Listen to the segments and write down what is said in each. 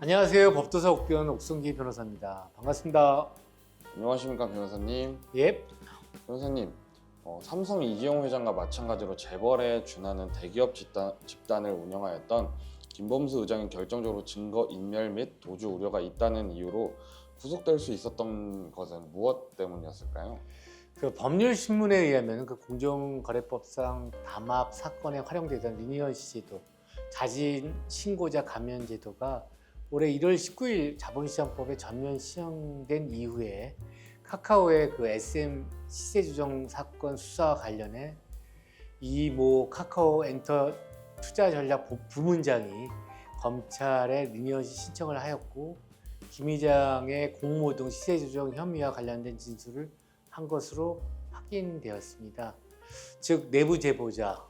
안녕하세요. 법도사 옥변 옥성기 변호사입니다. 반갑습니다. 안녕하십니까 변호사님. 예. 변호사님, 삼성 이재용 회장과 마찬가지로 재벌에 준하는 대기업 집단을 운영하였던 김범수 의장이 결정적으로 증거 인멸 및 도주 우려가 있다는 이유로 구속될 수 있었던 것은 무엇 때문이었을까요? 그 법률신문에 의하면 그 공정거래법상 담합 사건에 활용되던 리니언시 제도, 자진 신고자 감면 제도가 올해 1월 19일 자본시장법에 전면 시행된 이후에 카카오의 그 SM 시세 조정 사건 수사와 관련해 이 모 카카오 엔터 투자 전략 부문장이 검찰에 리니언시 신청을 하였고, 김 회장의 공모 등 시세 조정 혐의와 관련된 진술을 한 것으로 확인되었습니다. 즉 내부 제보자,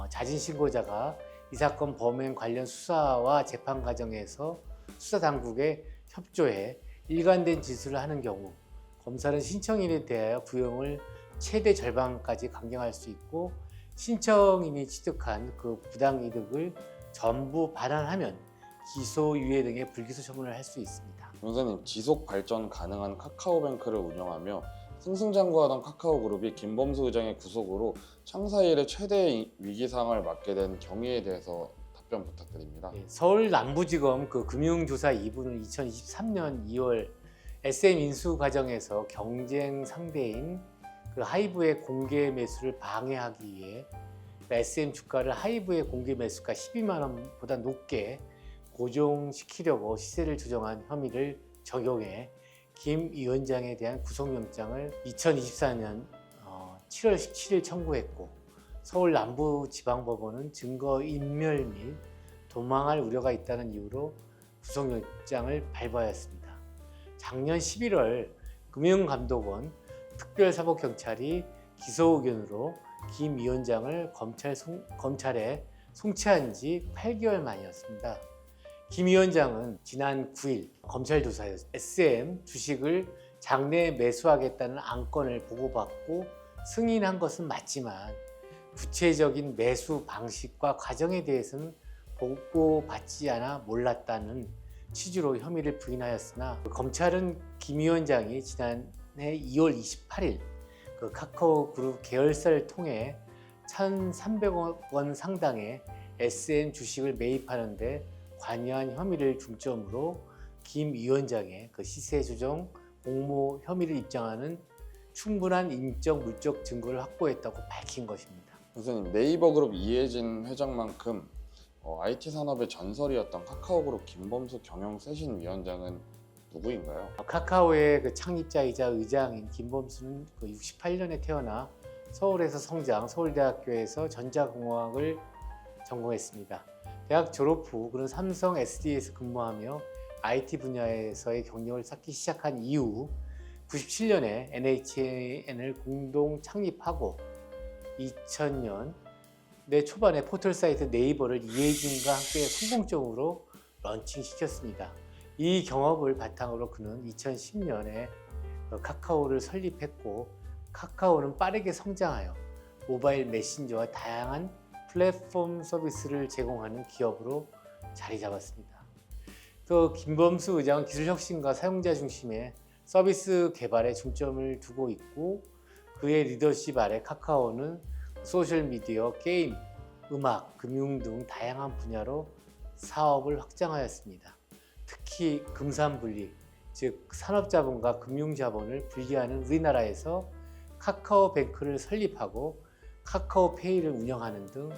자진 신고자가 이 사건 범행 관련 수사와 재판 과정에서 수사 당국에 협조해 일관된 진술을 하는 경우 검사는 신청인에 대하여 구형을 최대 절반까지 강경할 수 있고, 신청인이 취득한 그 부당 이득을 전부 반환하면 기소유예 등의 불기소 처분을 할 수 있습니다. 변호사님, 지속 발전 가능한 카카오뱅크를 운영하며 승승장구하던 카카오그룹이 김범수 의장의 구속으로 창사 이래 최대의 위기 상황을 맞게 된 경위에 대해서 답변 부탁드립니다. 서울 남부지검 그 금융조사 2부는 2023년 2월 SM 인수 과정에서 경쟁 상대인 그 하이브의 공개 매수를 방해하기 위해 SM 주가를 하이브의 공개 매수가 12만 원보다 높게 고정시키려고 시세를 조정한 혐의를 적용해 김 위원장에 대한 구속영장을 2024년 7월 17일 청구했고, 서울 남부지방법원은 증거인멸 및 도망할 우려가 있다는 이유로 구속영장을 발부하였습니다. 작년 11월 금융감독원 특별사법경찰이 기소 의견으로 김 위원장을 검찰에 송치한 지 8개월 만이었습니다. 김 위원장은 지난 9일 검찰 조사에서 SM 주식을 장내에 매수하겠다는 안건을 보고받고 승인한 것은 맞지만 구체적인 매수 방식과 과정에 대해서는 보고받지 않아 몰랐다는 취지로 혐의를 부인하였으나, 검찰은 김 위원장이 지난해 2월 28일 그 카카오그룹 계열사를 통해 1,300억 원 상당의 SM 주식을 매입하는 데 관여한 혐의를 중점으로 김 위원장의 그 시세 조정 공모 혐의를 입증하는 충분한 인적 물적 증거를 확보했다고 밝힌 것입니다. 선생님, 네이버그룹 이해진 회장만큼 IT 산업의 전설이었던 카카오그룹 김범수 경영쇄신위원장은 누구인가요? 카카오의 그 창립자이자 의장인 김범수는 그 68년에 태어나 서울에서 성장, 서울대학교에서 전자공학을 전공했습니다. 대학 졸업 후 그는 삼성 SD에서 근무하며 IT 분야에서의 경력을 쌓기 시작한 이후 97년에 NHN을 공동 창립하고 2000년 내 초반에 포털 사이트 네이버를 이해진과 함께 성공적으로 런칭시켰습니다. 이 경험을 바탕으로 그는 2010년에 카카오를 설립했고, 카카오는 빠르게 성장하여 모바일 메신저와 다양한 플랫폼 서비스를 제공하는 기업으로 자리 잡았습니다. 또 김범수 의장은 기술 혁신과 사용자 중심의 서비스 개발에 중점을 두고 있고, 그의 리더십 아래 카카오는 소셜미디어, 게임, 음악, 금융 등 다양한 분야로 사업을 확장하였습니다. 특히 금산분리, 즉 산업자본과 금융자본을 분리하는 우리나라에서 카카오뱅크를 설립하고 카카오페이를 운영하는 등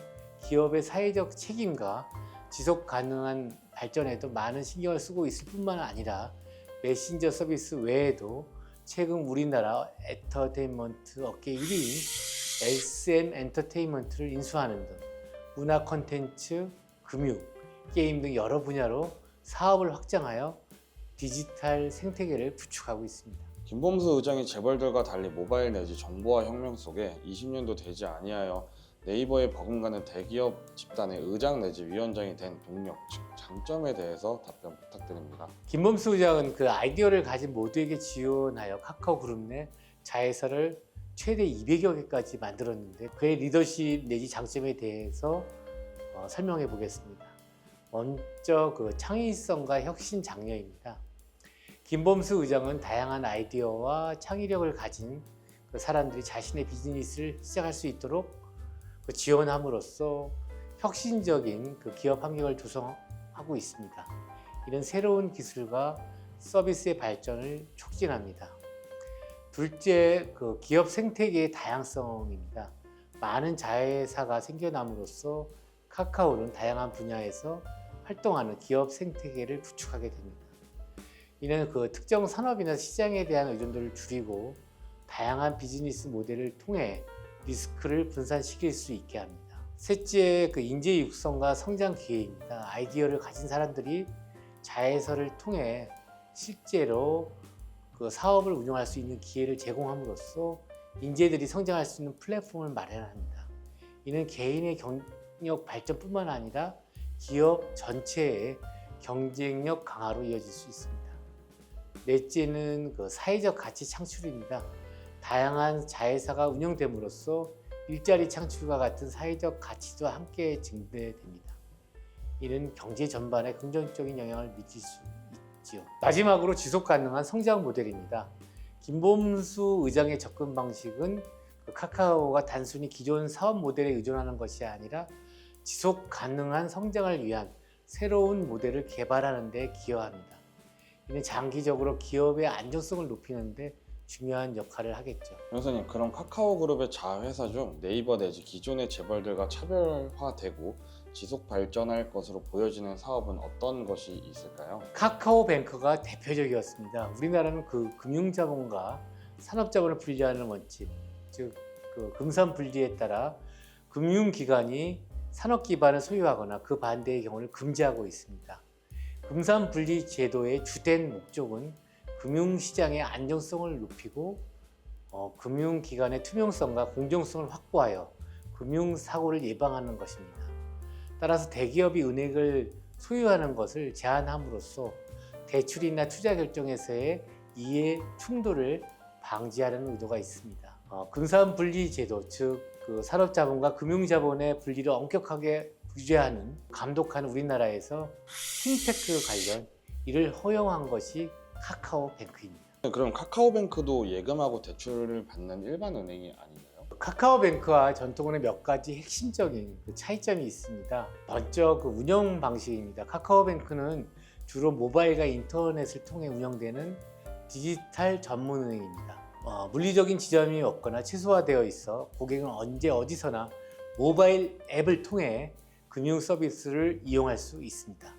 기업의 사회적 책임과 지속 가능한 발전에도 많은 신경을 쓰고 있을 뿐만 아니라 메신저 서비스 외에도 최근 우리나라 엔터테인먼트 업계 1위인 SM 엔터테인먼트를 인수하는 등 문화 콘텐츠, 금융, 게임 등 여러 분야로 사업을 확장하여 디지털 생태계를 구축하고 있습니다. 김범수 의장이 재벌들과 달리 모바일 내지 정보화 혁명 속에 20년도 되지 아니하여 네이버에 버금가는 대기업 집단의 의장 내지 위원장이 된 동력, 즉 장점에 대해서 답변 부탁드립니다. 김범수 의장은 그 아이디어를 가진 모두에게 지원하여 카카오그룹 내 자회사를 최대 200여 개까지 만들었는데, 그의 리더십 내지 장점에 대해서 설명해 보겠습니다. 먼저 창의성과 혁신 장려입니다. 김범수 의장은 다양한 아이디어와 창의력을 가진 사람들이 자신의 비즈니스를 시작할 수 있도록 지원함으로써 혁신적인 기업 환경을 조성하고 있습니다. 이런 새로운 기술과 서비스의 발전을 촉진합니다. 둘째, 기업 생태계의 다양성입니다. 많은 자회사가 생겨남으로써 카카오는 다양한 분야에서 활동하는 기업 생태계를 구축하게 됩니다. 이는 특정 산업이나 시장에 대한 의존도를 줄이고 다양한 비즈니스 모델을 통해 리스크를 분산시킬 수 있게 합니다. 셋째, 인재 육성과 성장 기회입니다. 아이디어를 가진 사람들이 자회사를 통해 실제로 사업을 운영할 수 있는 기회를 제공함으로써 인재들이 성장할 수 있는 플랫폼을 마련합니다. 이는 개인의 경력 발전뿐만 아니라 기업 전체의 경쟁력 강화로 이어질 수 있습니다. 넷째는 사회적 가치 창출입니다. 다양한 자회사가 운영됨으로써 일자리 창출과 같은 사회적 가치도 함께 증대됩니다. 이는 경제 전반에 긍정적인 영향을 미칠 수 있지요. 마지막으로 지속 가능한 성장 모델입니다. 김범수 의장의 접근 방식은 카카오가 단순히 기존 사업 모델에 의존하는 것이 아니라 지속 가능한 성장을 위한 새로운 모델을 개발하는 데 기여합니다. 이는 장기적으로 기업의 안정성을 높이는 데 중요한 역할을 하겠죠. 변호사님, 그럼 카카오 그룹의 자회사 중 네이버 내지 기존의 재벌들과 차별화되고 지속 발전할 것으로 보여지는 사업은 어떤 것이 있을까요? 카카오뱅크가 대표적이었습니다. 우리나라는 금융자본과 산업자본을 분리하는 원칙, 즉 금산분리에 따라 금융기관이 산업 기반을 소유하거나 그 반대의 경우를 금지하고 있습니다. 금산분리 제도의 주된 목적은 금융시장의 안정성을 높이고 금융기관의 투명성과 공정성을 확보하여 금융사고를 예방하는 것입니다. 따라서 대기업이 은행을 소유하는 것을 제한함으로써 대출이나 투자 결정에서의 이해 충돌을 방지하려는 의도가 있습니다. 금산분리 제도, 즉 산업자본과 금융자본의 분리를 엄격하게 규제하는, 감독하는 우리나라에서 핀테크 관련 이를 허용한 것이 카카오뱅크입니다. 그럼 카카오뱅크도 예금하고 대출을 받는 일반 은행이 아닌가요? 카카오뱅크와 전통은행 몇 가지 핵심적인 차이점이 있습니다. 먼저 운영 방식입니다. 카카오뱅크는 주로 모바일과 인터넷을 통해 운영되는 디지털 전문 은행입니다. 물리적인 지점이 없거나 최소화되어 있어 고객은 언제 어디서나 모바일 앱을 통해 금융 서비스를 이용할 수 있습니다.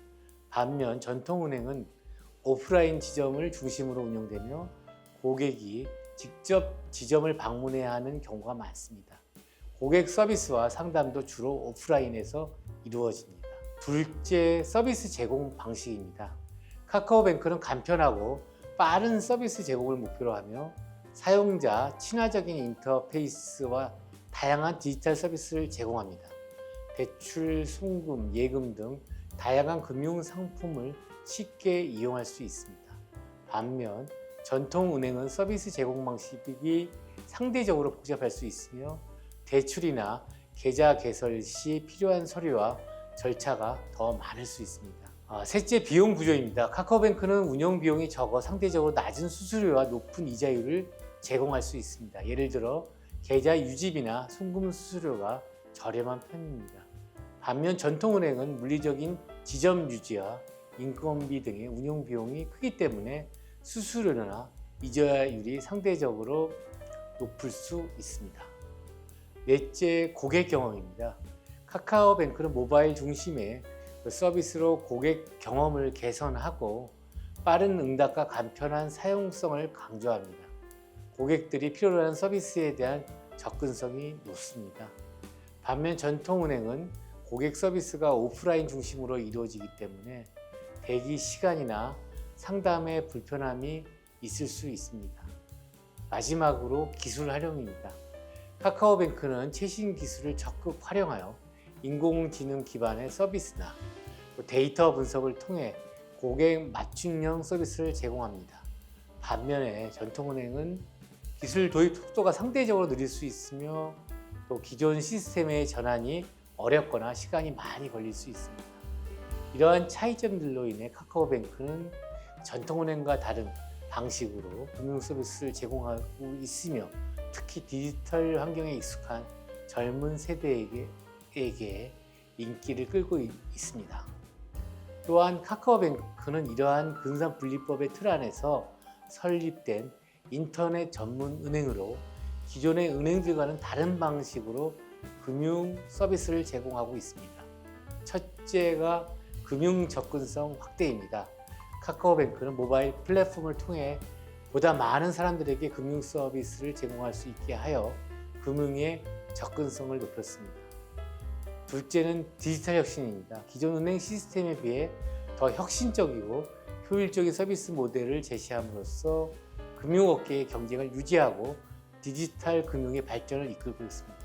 반면 전통은행은 오프라인 지점을 중심으로 운영되며 고객이 직접 지점을 방문해야 하는 경우가 많습니다. 고객 서비스와 상담도 주로 오프라인에서 이루어집니다. 둘째, 서비스 제공 방식입니다. 카카오뱅크는 간편하고 빠른 서비스 제공을 목표로 하며 사용자 친화적인 인터페이스와 다양한 디지털 서비스를 제공합니다. 대출, 송금, 예금 등 다양한 금융 상품을 쉽게 이용할 수 있습니다. 반면 전통은행은 서비스 제공 방식이 상대적으로 복잡할 수 있으며 대출이나 계좌 개설 시 필요한 서류와 절차가 더 많을 수 있습니다. 셋째, 비용 구조입니다. 카카오뱅크는 운영 비용이 적어 상대적으로 낮은 수수료와 높은 이자율을 제공할 수 있습니다. 예를 들어 계좌 유지비나 송금 수수료가 저렴한 편입니다. 반면 전통은행은 물리적인 지점 유지와 인건비 등의 운영 비용이 크기 때문에 수수료나 이자율이 상대적으로 높을 수 있습니다. 넷째, 고객 경험입니다. 카카오뱅크는 모바일 중심의 서비스로 고객 경험을 개선하고 빠른 응답과 간편한 사용성을 강조합니다. 고객들이 필요로 하는 서비스에 대한 접근성이 높습니다. 반면 전통은행은 고객 서비스가 오프라인 중심으로 이루어지기 때문에 대기 시간이나 상담의 불편함이 있을 수 있습니다. 마지막으로 기술 활용입니다. 카카오뱅크는 최신 기술을 적극 활용하여 인공지능 기반의 서비스나 데이터 분석을 통해 고객 맞춤형 서비스를 제공합니다. 반면에 전통은행은 기술 도입 속도가 상대적으로 느릴 수 있으며 또 기존 시스템의 전환이 어렵거나 시간이 많이 걸릴 수 있습니다. 이러한 차이점들로 인해 카카오뱅크는 전통은행과 다른 방식으로 금융 서비스를 제공하고 있으며 특히 디지털 환경에 익숙한 젊은 세대에게 인기를 끌고 있습니다. 또한 카카오뱅크는 이러한 근산분리법의 틀 안에서 설립된 인터넷 전문 은행으로 기존의 은행들과는 다른 방식으로 금융 서비스를 제공하고 있습니다. 첫째가 금융 접근성 확대입니다. 카카오뱅크는 모바일 플랫폼을 통해 보다 많은 사람들에게 금융 서비스를 제공할 수 있게 하여 금융의 접근성을 높였습니다. 둘째는 디지털 혁신입니다. 기존 은행 시스템에 비해 더 혁신적이고 효율적인 서비스 모델을 제시함으로써 금융업계의 경쟁을 유지하고 디지털 금융의 발전을 이끌고 있습니다.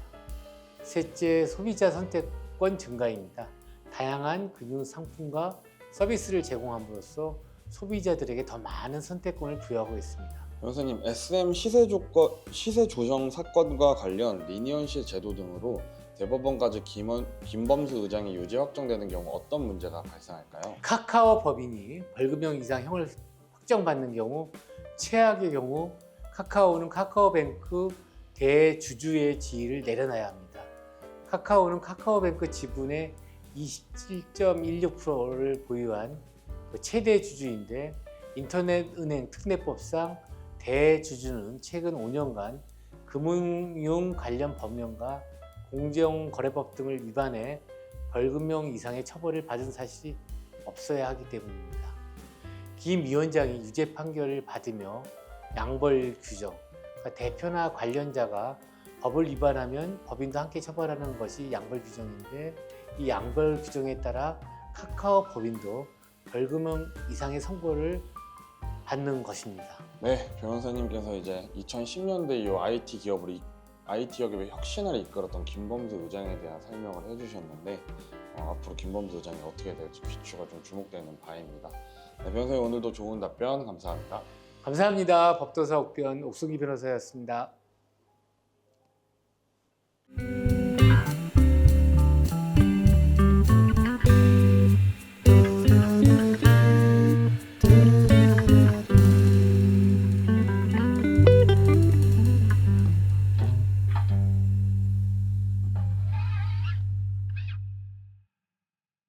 셋째, 소비자 선택권 증가입니다. 다양한 금융 상품과 서비스를 제공함으로써 소비자들에게 더 많은 선택권을 부여하고 있습니다. 변호사님, SM 시세 조정 사건과 관련 리니언시 제도 등으로 대법원까지 김범수 의장이 유죄 확정되는 경우 어떤 문제가 발생할까요? 카카오 법인이 벌금형 이상 형을 확정받는 경우 최악의 경우 카카오는 카카오뱅크 대주주의 지위를 내려놔야 합니다. 카카오는 카카오뱅크 지분의 27.16%를 보유한 최대 주주인데 인터넷은행 특례법상 대주주는 최근 5년간 금융 관련 법령과 공정거래법 등을 위반해 벌금형 이상의 처벌을 받은 사실이 없어야 하기 때문입니다. 김 위원장이 유죄 판결을 받으며 양벌 규정, 그러니까 대표나 관련자가 법을 위반하면 법인도 함께 처벌하는 것이 양벌 규정인데 이 양벌 규정에 따라 카카오 법인도 벌금형 이상의 선고를 받는 것입니다. 네, 변호사님께서 이제 2010년대 이후 IT 기업의 혁신을 이끌었던 김범수 의장에 대한 설명을 해주셨는데 앞으로 김범수 의장이 어떻게 될지 귀추가 좀 주목되는 바입니다. 네, 변호사님 오늘도 좋은 답변 감사합니다. 감사합니다. 법도사 옥변 옥승기 변호사였습니다.